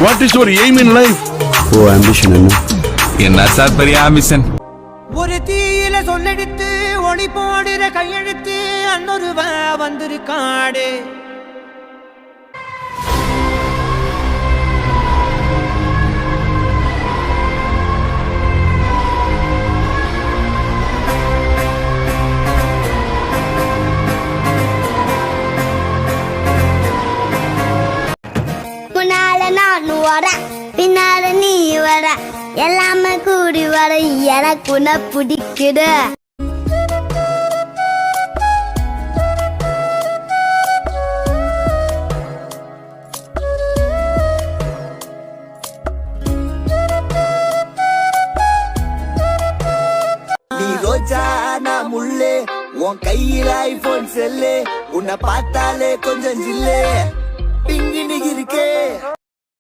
What is your aim in life? ஓ ambition என்ன sir பெரிய ஆம்பிஷன்? ஒரு தீயில சொல்லெடுத்து ஒளி போடுற கையெழுத்து அன்னொருவன் வந்திருக்காடு. முன்னால நான் வர பின்னால நீ வர எல்லாமே கூடி வர எனக்கு உன்னை பிடிக்குது. நீ ரோஜா நான் முள்ளே உன் கையில ஐபோன் செல்லு உன்னை பார்த்தாலே கொஞ்சம் ஜில்லே பிங்கி நிகி இருக்கே.